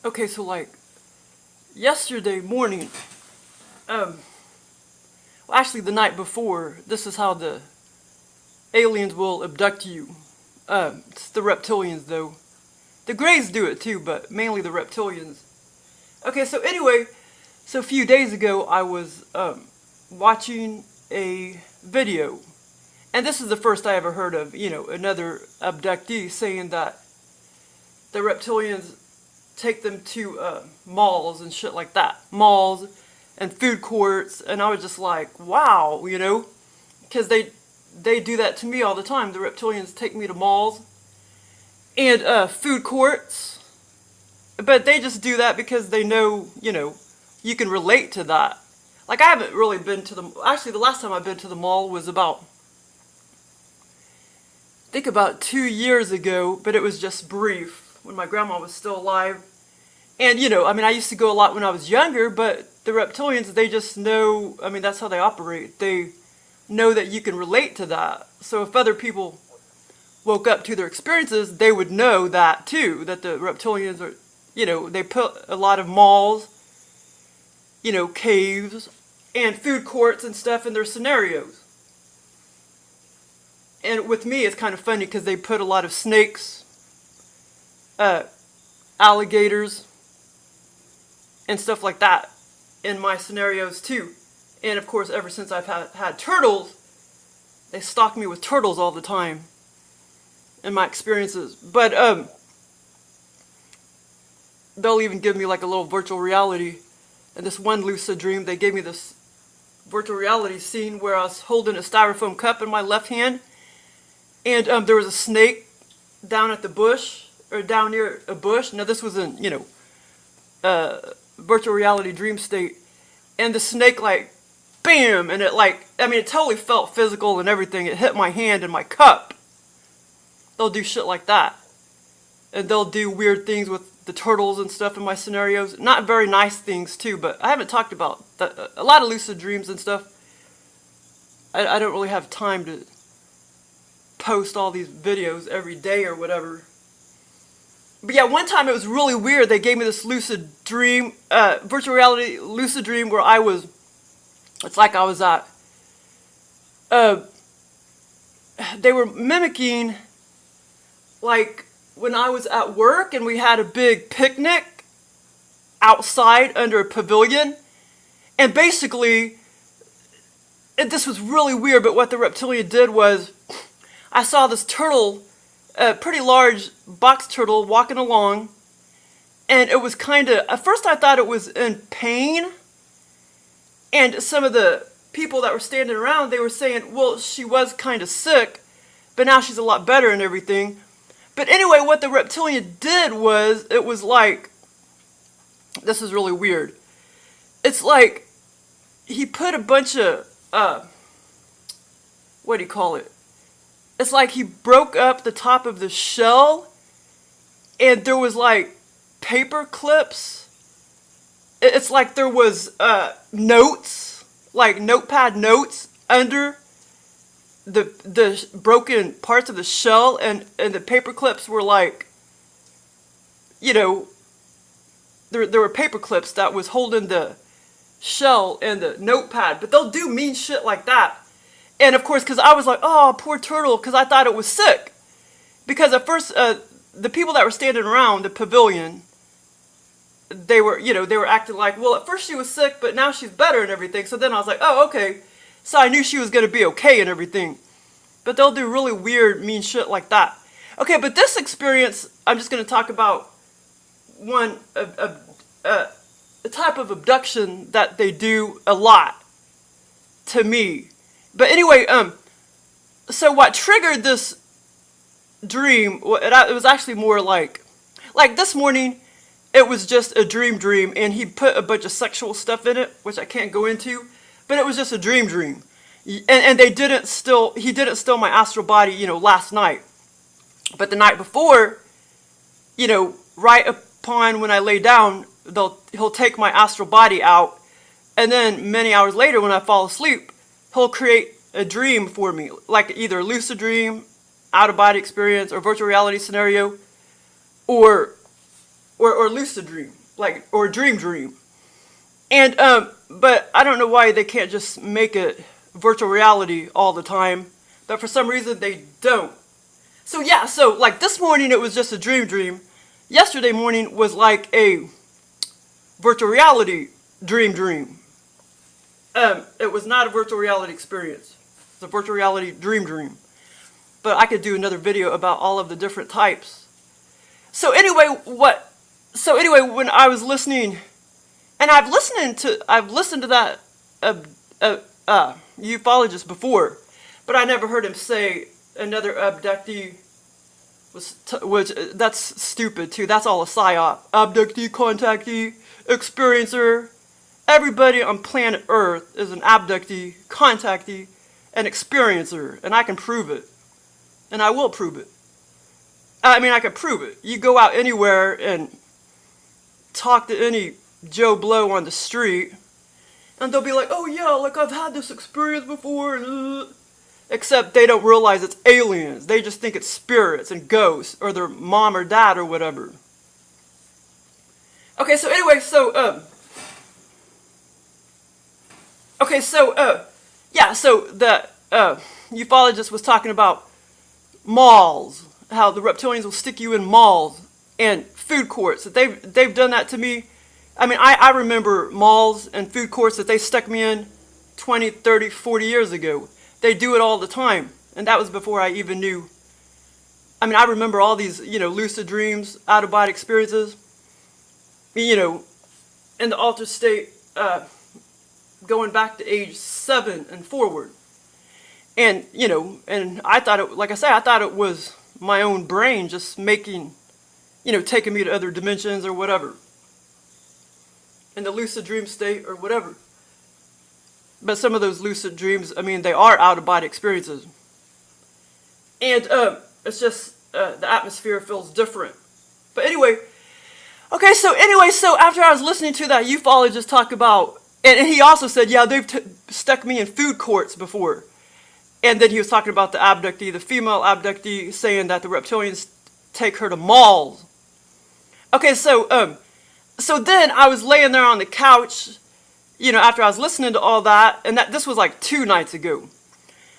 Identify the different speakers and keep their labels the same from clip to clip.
Speaker 1: Okay, so like yesterday morning, well actually the night before, this is how the aliens will abduct you. It's the reptilians though. The Greys do it too, but mainly the reptilians. Okay, so anyway, so a few days ago I was watching a video, and this is the first I ever heard of, another abductee saying that the reptilians take them to malls and shit like that. Malls and food courts, and I was just like, wow, because they do that to me all the time. The reptilians take me to malls and food courts, but they just do that because they know, you can relate to that. Like, I haven't really been to actually the last time I've been to the mall was about 2 years ago, but it was just brief, when my grandma was still alive. And, I used to go a lot when I was younger, but the reptilians, they just know, that's how they operate. They know that you can relate to that. So if other people woke up to their experiences, they would know that too, that the reptilians are, they put a lot of malls, caves, and food courts and stuff in their scenarios. And with me, it's kind of funny because they put a lot of snakes, alligators, and stuff like that in my scenarios too. And of course, ever since I've had turtles, they stock me with turtles all the time in my experiences. But they'll even give me like a little virtual reality. And this one lucid dream, they gave me this virtual reality scene where I was holding a styrofoam cup in my left hand, and there was a snake down at the bush, or down near a bush. Now this was in, virtual reality dream state, and the snake, like, bam, and it it totally felt physical and everything. It hit my hand and my cup. They'll do shit like that, and they'll do weird things with the turtles and stuff in my scenarios. Not very nice things too, but I haven't talked about that. A lot of lucid dreams and stuff. I don't really have time to post all these videos every day or whatever. But yeah, one time it was really weird. They gave me this lucid dream, virtual reality lucid dream where it's like I was at, they were mimicking, like, when I was at work and we had a big picnic outside under a pavilion. And basically, this was really weird, but what the reptilian did was, I saw this turtle, a pretty large box turtle, walking along, and it was at first I thought it was in pain, and some of the people that were standing around, they were saying, well, she was kind of sick, but now she's a lot better and everything. But anyway, what the reptilian did was, it was like, this is really weird. It's like, he put a bunch of, what do you call it? It's like he broke up the top of the shell, and there was like paper clips. It's like there was notes, like notepad notes under the broken parts of the shell, and the paper clips were like, there were paper clips that was holding the shell and the notepad, but they'll do mean shit like that. And of course, because I was like, oh, poor turtle, because I thought it was sick. Because at first, the people that were standing around the pavilion, they were acting like, well, at first she was sick, but now she's better and everything. So then I was like, oh, okay. So I knew she was going to be okay and everything. But they'll do really weird, mean shit like that. Okay, but this experience, I'm just going to talk about a type of abduction that they do a lot to me. But anyway, so what triggered this dream, it was actually more like this morning, it was just a dream, and he put a bunch of sexual stuff in it, which I can't go into, but it was just a dream. And he didn't steal my astral body, last night. But the night before, right upon when I lay down, he'll take my astral body out, and then many hours later when I fall asleep, he'll create a dream for me, like either a lucid dream, out-of-body experience, or virtual reality scenario, or lucid dream, or dream. And but I don't know why they can't just make it virtual reality all the time, but for some reason they don't. So yeah, so like this morning it was just a dream. Yesterday morning was like a virtual reality dream. It was not a virtual reality experience. It's a virtual reality dream. But I could do another video about all of the different types. So anyway, when I was listening, and I've listened to that ufologist before, but I never heard him say another abductee was that's stupid too. That's all a psyop. Abductee, contactee, experiencer. Everybody on planet Earth is an abductee, contactee, and experiencer, and I can prove it. And I will prove it. I mean, I can prove it. You go out anywhere and talk to any Joe Blow on the street, and they'll be like, oh yeah, like I've had this experience before. Except they don't realize it's aliens. They just think it's spirits and ghosts, or their mom or dad or whatever. Okay, so anyway, so the ufologist was talking about malls, how the reptilians will stick you in malls and food courts. That they've done that to me. I mean, I remember malls and food courts that they stuck me in 20, 30, 40 years ago. They do it all the time, and that was before I even knew. I mean, I remember all these, lucid dreams, out-of-body experiences, in the altered state, going back to age 7 and forward. And, and I thought it, like I said, I thought it was my own brain just making, taking me to other dimensions or whatever. In the lucid dream state or whatever. But some of those lucid dreams, I mean, they are out-of-body experiences. And it's just the atmosphere feels different. But anyway, so after I was listening to that ufologist talk about, and he also said, yeah, they've stuck me in food courts before. And then he was talking about the abductee, the female abductee, saying that the reptilians take her to malls. Okay, so then I was laying there on the couch, after I was listening to all that, and this was like 2 nights ago.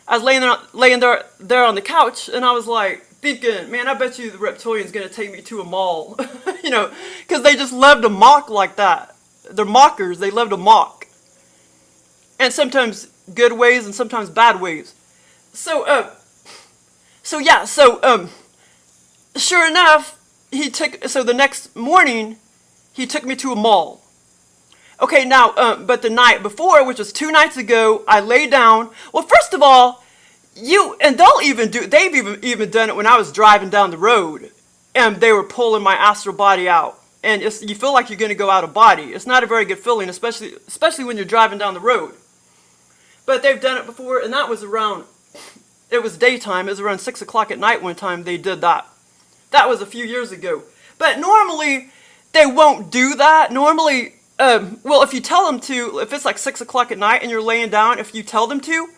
Speaker 1: I was laying there on the couch, and I was like thinking, man, I bet you the reptilian's gonna take me to a mall, because they just love to mock like that. They're mockers. They love to mock, and sometimes good ways and sometimes bad ways. So sure enough, the next morning, he took me to a mall. Okay, now, but the night before, which was 2 nights ago, I lay down. Well, first of all, they've even done it when I was driving down the road, and they were pulling my astral body out. And you feel like you're going to go out of body. It's not a very good feeling, especially when you're driving down the road. But they've done it before, and that was it was daytime. It was around 6 o'clock at night one time they did that. That was a few years ago. But normally, they won't do that. Normally, if you tell them to, if it's like 6 o'clock at night and you're laying down, if you tell them to,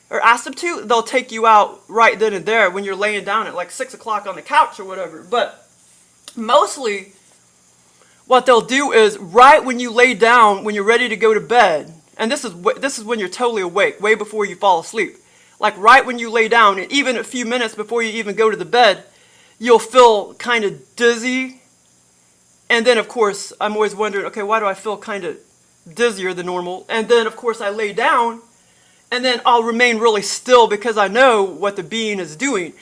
Speaker 1: or ask them to, they'll take you out right then and there when you're laying down at like 6 o'clock on the couch or whatever. But mostly, what they'll do is right when you lay down, when you're ready to go to bed, and this is when you're totally awake, way before you fall asleep. Like right when you lay down, and even a few minutes before you even go to the bed, you'll feel kind of dizzy. And then, of course, I'm always wondering, okay, why do I feel kind of dizzier than normal? And then, of course, I lay down, and then I'll remain really still because I know what the being is doing.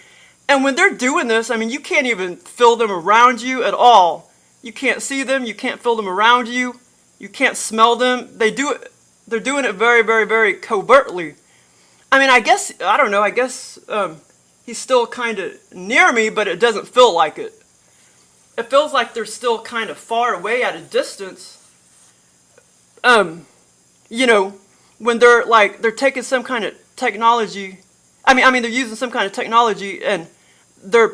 Speaker 1: And when they're doing this, I mean, you can't even feel them around you at all. You can't see them. You can't feel them around you. You can't smell them. They're doing it very, very, very covertly. I mean, I don't know, he's still kind of near me, but it doesn't feel like it. It feels like they're still kind of far away at a distance. You know, when they're taking some kind of technology. I mean, they're using some kind of technology, and they're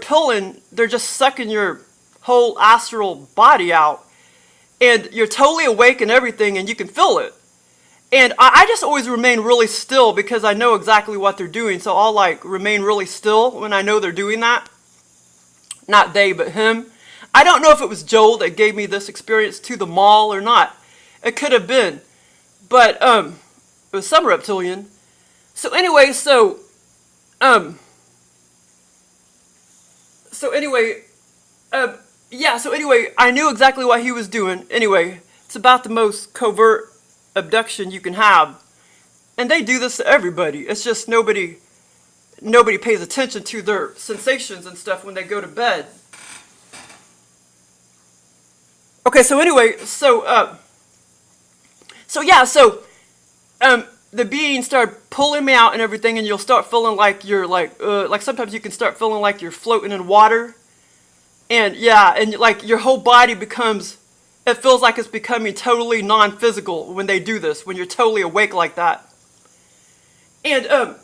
Speaker 1: just sucking your whole astral body out. And you're totally awake and everything, and you can feel it. And I just always remain really still because I know exactly what they're doing. So I'll like remain really still when I know they're doing that. Not they, but him. I don't know if it was Joel that gave me this experience to the mall or not. It could have been. But it was some reptilian. So anyway, I knew exactly what he was doing. Anyway, it's about the most covert abduction you can have, and they do this to everybody. It's just nobody pays attention to their sensations and stuff when they go to bed. Okay, so anyway, the being started pulling me out and everything, and you'll start feeling like you're like sometimes you can start feeling like you're floating in water, and like your whole body it feels like it's becoming totally non-physical when they do this, when you're totally awake like that. But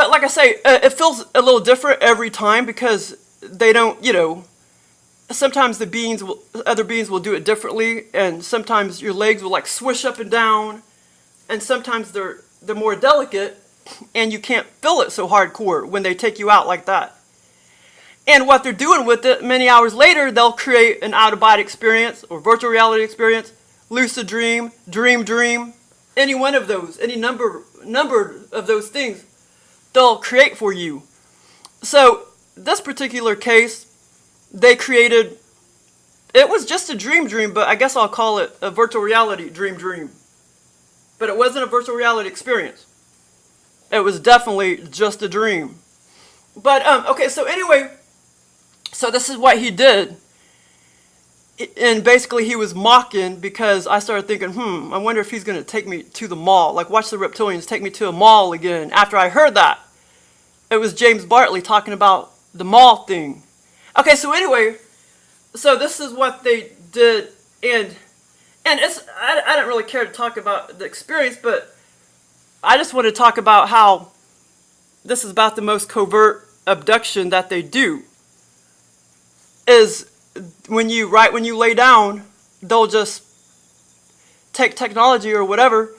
Speaker 1: like I say, it feels a little different every time because they don't, sometimes other beings will do it differently, and sometimes your legs will like swish up and down, and sometimes they're more delicate, and you can't feel it so hardcore when they take you out like that. And what they're doing with it, many hours later, they'll create an out-of-body experience or virtual reality experience, lucid dream, dream, any one of those, any number of those things they'll create for you. So this particular case, they created, it was just a dream, but I guess I'll call it a virtual reality dream. But it wasn't a virtual reality experience. It was definitely just a dream. But, okay, so anyway, so this is what he did. And basically he was mocking because I started thinking, I wonder if he's going to take me to the mall. Like, watch the reptilians take me to a mall again. After I heard that, it was James Bartley talking about the mall thing. Okay, so anyway, so this is what they did. And I don't really care to talk about the experience, but I just want to talk about how this is about the most covert abduction that they do. Is when you lay down, they'll just take technology or whatever,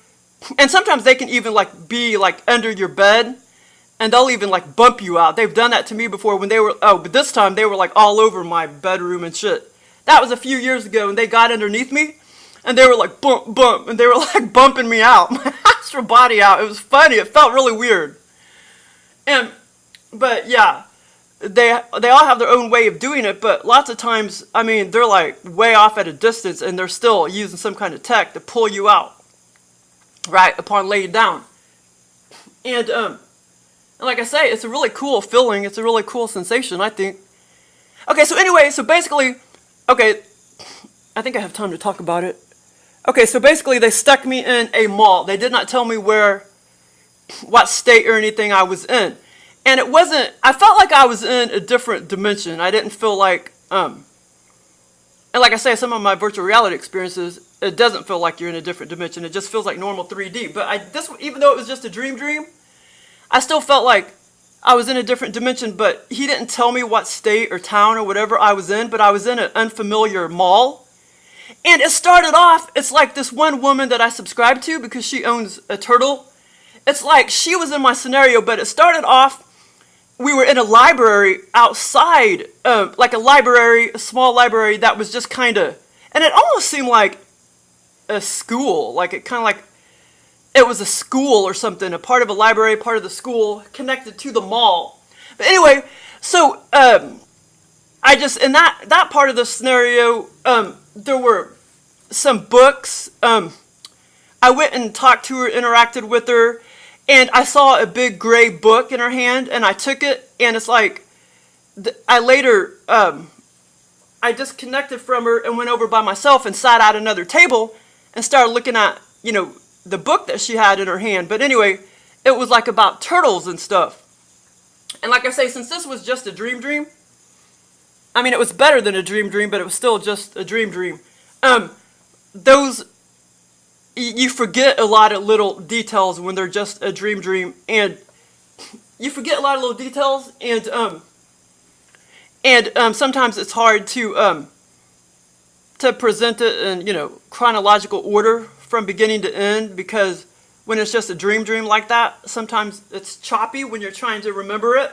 Speaker 1: and sometimes they can even be under your bed, and they'll even bump you out. They've done that to me before when but this time they were all over my bedroom and shit. That was a few years ago, and they got underneath me, and they were bump, and they were bumping me out, my astral body out. It was funny. It felt really weird. But yeah. They all have their own way of doing it, but lots of times, I mean, they're way off at a distance, and they're still using some kind of tech to pull you out, right, upon laying down. And like I say, it's a really cool feeling. It's a really cool sensation, I think. Okay, so anyway, okay, I think I have time to talk about it. Okay, so basically, they stuck me in a mall. They did not tell me what state or anything I was in. And I felt like I was in a different dimension. I didn't feel and like I say, some of my virtual reality experiences, it doesn't feel like you're in a different dimension. It just feels like normal 3D. But even though it was just a dream, I still felt like I was in a different dimension. But he didn't tell me what state or town or whatever I was in, but I was in an unfamiliar mall. And it started off, it's like this one woman that I subscribe to because she owns a turtle. It's like she was in my scenario, but it started off, we were in a library outside, like a small library that was just kind of, and it almost seemed like a school, like it kind of like it was a school or something, a part of a library, part of the school, connected to the mall. But anyway, so I just, in that part of the scenario, there were some books. I went and talked to her, interacted with her, and I saw a big gray book in her hand, and I took it, and it's like, I later, I disconnected from her and went over by myself and sat at another table and started looking at, the book that she had in her hand. But anyway, it was like about turtles and stuff. And like I say, since this was just a dream, I mean, it was better than a dream, but it was still just a dream. You forget a lot of little details when they're just a dream, and you forget a lot of little details, and sometimes it's hard to present it in, chronological order from beginning to end, because when it's just a dream like that, sometimes it's choppy when you're trying to remember it.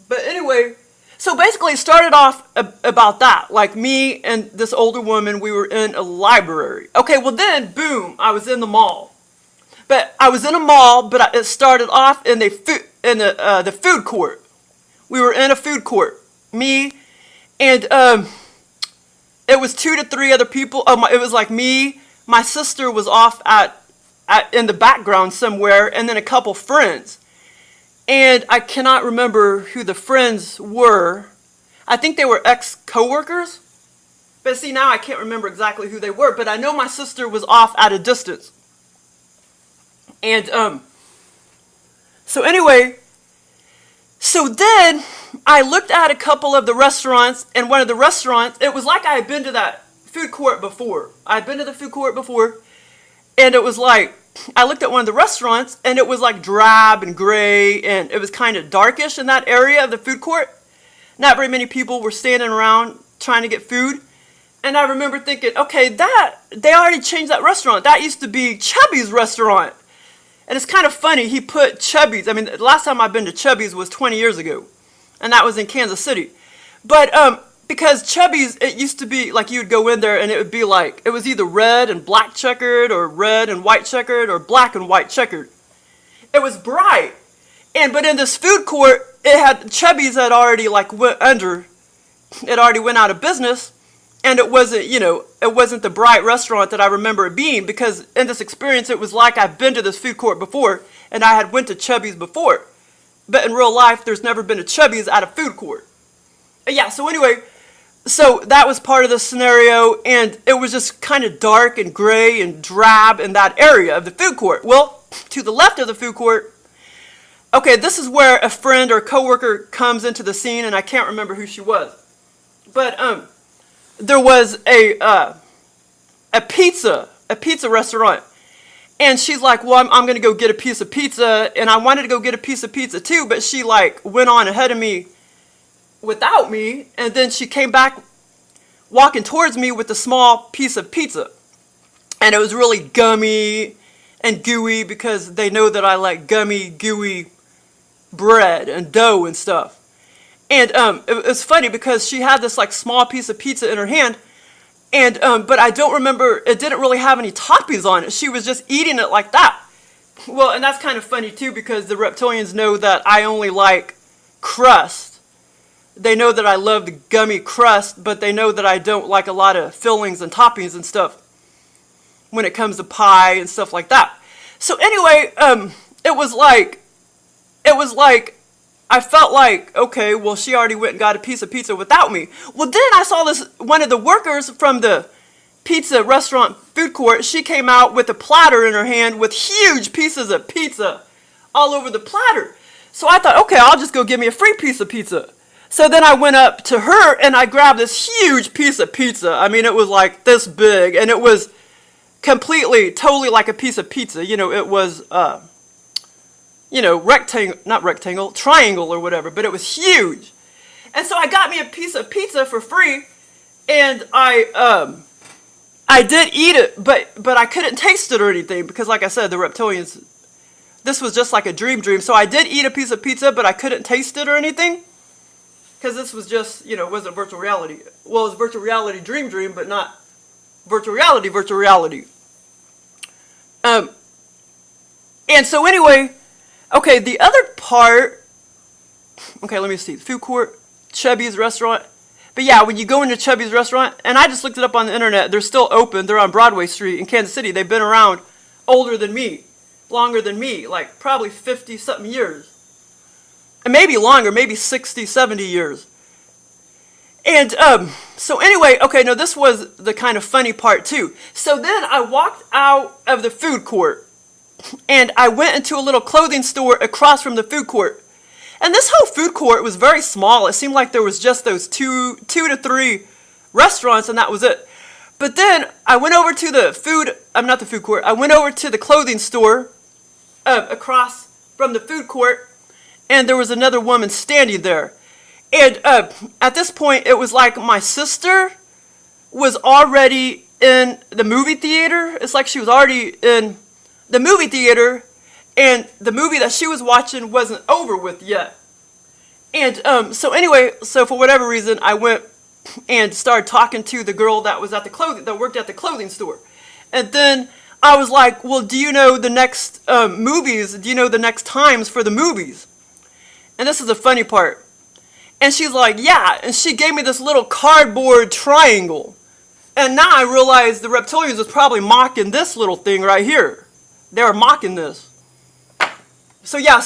Speaker 1: But anyway, so basically it started off about that. Like me and this older woman, we were in a library. Okay, well then, boom, I was in the mall. But I was in a mall, but it started off in the food court. We were in a food court. Me and it was 2 to 3 other people. It was like me, my sister was off in the background somewhere, and then a couple friends. And I cannot remember who the friends were. I think they were ex-coworkers. But see, now I can't remember exactly who they were. But I know my sister was off at a distance. And so anyway, so then I looked at a couple of the restaurants, and one of the restaurants, it was like I had been to that food court before. I'd been to the food court before, and it was like, I looked at one of the restaurants, and it was like drab and gray, and it was kind of darkish in that area of the food court. Not very many people were standing around trying to get food. And I remember thinking, okay, they already changed that restaurant. That used to be Chubby's restaurant. And it's kind of funny, he put Chubby's. I mean, the last time I've been to Chubby's was 20 years ago, and that was in Kansas City. But because Chubby's, it used to be like you would go in there and it would be like, it was either red and black checkered or red and white checkered or black and white checkered. It was bright. But in this food court, Chubby's had already like went under. It already went out of business. And it wasn't, it wasn't the bright restaurant that I remember it being, because in this experience, it was like I've been to this food court before and I had went to Chubby's before. But in real life, there's never been a Chubby's at a food court. Yeah, so anyway, so that was part of the scenario, and it was just kind of dark and gray and drab in that area of the food court. Well, to the left of the food court, okay, this is where a friend or coworker comes into the scene, and I can't remember who she was. But there was a pizza restaurant, and she's like, well, I'm going to go get a piece of pizza, and I wanted to go get a piece of pizza too, but she like went on ahead of me without me, and then she came back walking towards me with a small piece of pizza, and it was really gummy and gooey, because they know that I like gummy, gooey bread and dough and stuff. And it was funny because she had this like small piece of pizza in her hand, and but I don't remember, it didn't really have any toppings on it. She was just eating it like that. Well, and that's kind of funny too, because the reptilians know that I only like crust. They know that I love the gummy crust, but they know that I don't like a lot of fillings and toppings and stuff when it comes to pie and stuff like that. So anyway, it was like, I felt like, okay, well, she already went and got a piece of pizza without me. Well, then I saw one of the workers from the pizza restaurant food court. She came out with a platter in her hand with huge pieces of pizza all over the platter. So I thought, okay, I'll just go get me a free piece of pizza. So then I went up to her and I grabbed this huge piece of pizza. I mean, it was like this big, and it was totally like a piece of pizza. It was, triangle or whatever, but it was huge. And so I got me a piece of pizza for free, and I did eat it, but I couldn't taste it or anything, because like I said, the reptilians this was just like a dream. So I did eat a piece of pizza, but I couldn't taste it or anything. Because this was just, you know, it wasn't virtual reality. Well, it was virtual reality dream, but not virtual reality. And so anyway, okay, the other part, okay, let me see, food court, Chubby's restaurant. But yeah, when you go into Chubby's restaurant, and I just looked it up on the internet, they're still open. They're on Broadway Street in Kansas City. They've been around older than me, longer than me, like probably 50-something years. And maybe longer, maybe 60, 70 years. And so anyway, okay, no, this was the kind of funny part too. So then I walked out of the food court, and I went into a little clothing store across from the food court. And this whole food court was very small. It seemed like there was just those two to three restaurants, and that was it. But then I went over to not the food court. I went over to the clothing store across from the food court, and there was another woman standing there. And at this point, it was like my sister was already in the movie theater. It's like she was already in the movie theater, and the movie that she was watching wasn't over with yet. And so anyway, so for whatever reason, I went and started talking to the girl that was that worked at the clothing store. And then I was like, well, do you know the next movies? Do you know the next times for the movies? And this is the funny part. And she's like, yeah. And she gave me this little cardboard triangle. And now I realize the Reptilians was probably mocking this little thing right here. They were mocking this. So yeah,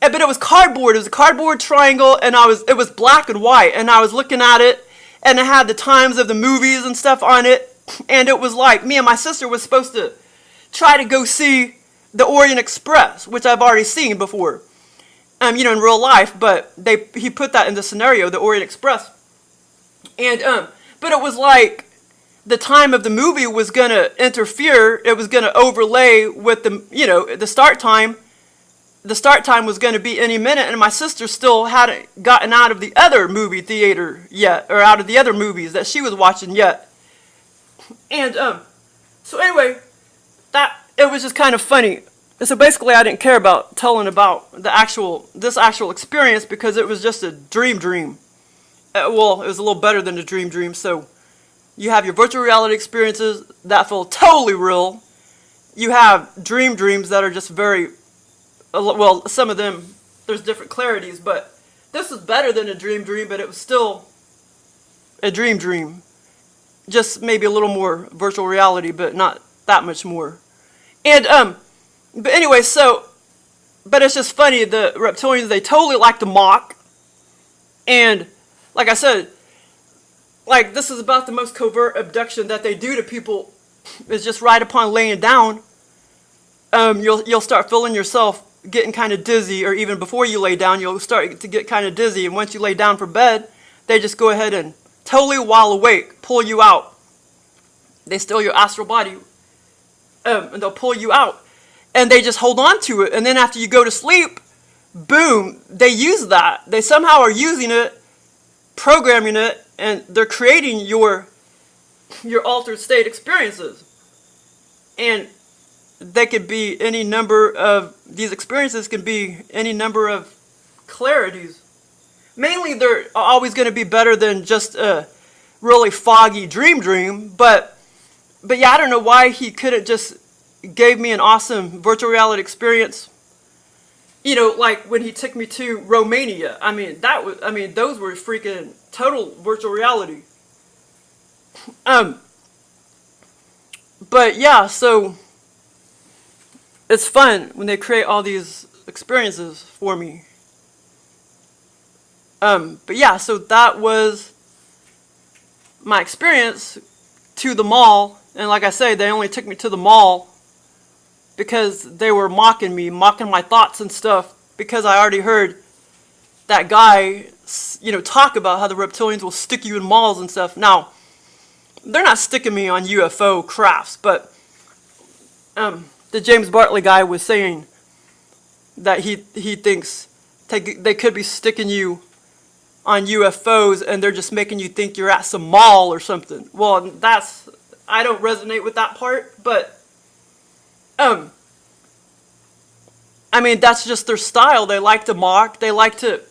Speaker 1: but it was cardboard. It was a cardboard triangle, and it was black and white. And I was looking at it, and it had the times of the movies and stuff on it. And it was like me and my sister was supposed to try to go see the Orient Express, which I've already seen before, you know, in real life. But he put that in the scenario, the Orient Express. And but it was like the time of the movie was gonna interfere. It was gonna overlay with the start time. The start time was going to be any minute, and my sister still hadn't gotten out of the other movie theater yet, or out of the other movies that she was watching yet. And so anyway, it was just kind of funny. And so basically, I didn't care about telling about this actual experience because it was just a dream. Well, it was a little better than a dream. So you have your virtual reality experiences that feel totally real. You have dreams that are just very, well, some of them, there's different clarities, but this was better than a dream, but it was still a dream. Just maybe a little more virtual reality, but not that much more. And, but anyway, but it's just funny, the Reptilians, they totally like to mock. And, like I said, like, this is about the most covert abduction that they do to people, is just right upon laying down. You'll start feeling yourself getting kind of dizzy, or even before you lay down, you'll start to get kind of dizzy. And once you lay down for bed, they just go ahead and totally while awake, pull you out. They steal your astral body, and they'll pull you out. And they just hold on to it. And then after you go to sleep, boom, they use that. They somehow are using it, programming it, and they're creating your altered state experiences. And they could be any number of, these experiences can be any number of clarities. Mainly they're always going to be better than just a really foggy dream, but yeah, I don't know why he couldn't just gave me an awesome virtual reality experience. You know, like when he took me to Romania. I mean, those were freaking total virtual reality. But yeah, so it's fun when they create all these experiences for me. But yeah, so that was my experience to the mall. And like I say, they only took me to the mall because they were mocking me, mocking my thoughts and stuff, because I already heard that guy, talk about how the Reptilians will stick you in malls and stuff. Now, they're not sticking me on UFO crafts, but the James Bartley guy was saying that he thinks they could be sticking you on UFOs and they're just making you think you're at some mall or something. Well, I don't resonate with that part, but I mean, that's just their style. They like to mock. They like to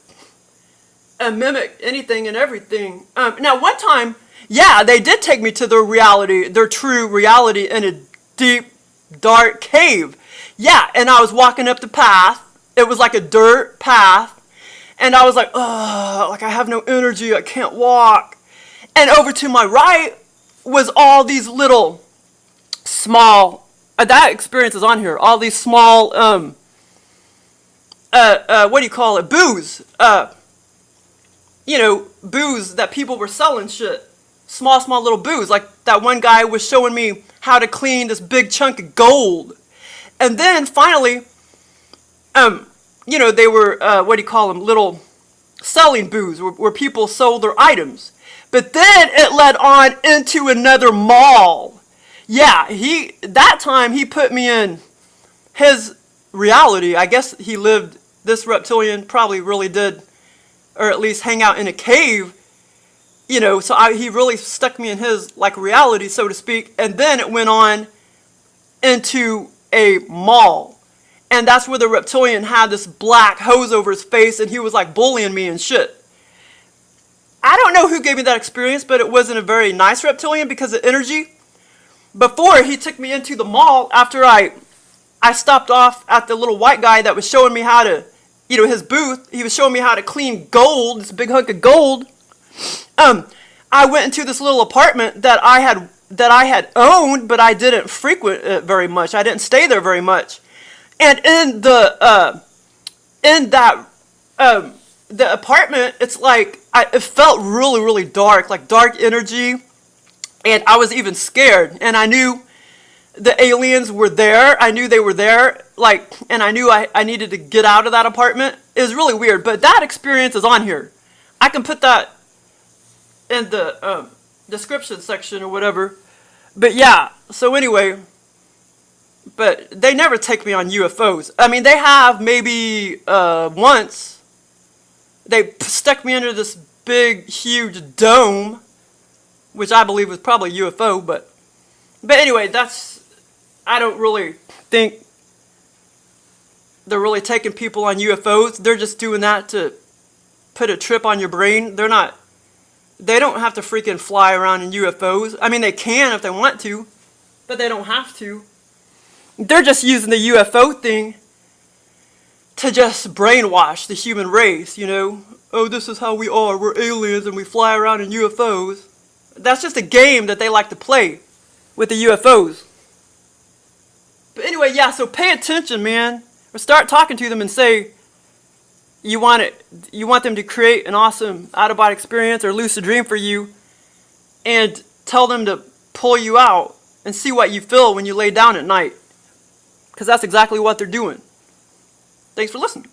Speaker 1: mimic anything and everything. Now, one time, yeah, they did take me to their reality, their true reality, in a deep, dark cave. Yeah, and I was walking up the path. It was like a dirt path. And I was like, ugh, like I have no energy. I can't walk. And over to my right was all these little small, that experience is on here, all these small, what do you call it, booze. You know, booze that people were selling shit. Small little booze. Like that one guy was showing me how to clean this big chunk of gold. And then finally, you know, they were, what do you call them, little selling booze where people sold their items. But then it led on into another mall. Yeah, that time he put me in his reality. I guess he lived, this reptilian probably really did, or at least hang out in a cave, you know, so he really stuck me in his, like, reality, so to speak. And then it went on into a mall. And that's where the reptilian had this black hose over his face, and he was, like, bullying me and shit. I don't know who gave me that experience, but it wasn't a very nice reptilian because of energy. Before, he took me into the mall after I stopped off at the little white guy that was showing me how to, you know, his booth. He was showing me how to clean gold, this big hunk of gold. I went into this little apartment that I had owned, but I didn't frequent it very much. I didn't stay there very much. And in the apartment, it's like, it felt really, really dark, like dark energy. And I was even scared. And I knew the aliens were there. I knew they were there. Like, and I knew I needed to get out of that apartment. It was really weird. But that experience is on here. I can put that in the description section or whatever. But yeah, so anyway, but they never take me on UFOs. I mean, they have maybe once. They stuck me under this big, huge dome, which I believe was probably a UFO, but anyway, I don't really think they're really taking people on UFOs. They're just doing that to put a trip on your brain. They don't have to freaking fly around in UFOs. I mean, they can if they want to, but they don't have to. They're just using the UFO thing to just brainwash the human race, you know. Oh, this is how we are. We're aliens and we fly around in UFOs. That's just a game that they like to play with the UFOs. But anyway, yeah, so pay attention, man. Or start talking to them and say you want them to create an awesome out-of-body experience or lucid dream for you, and tell them to pull you out and see what you feel when you lay down at night. Because that's exactly what they're doing. Thanks for listening.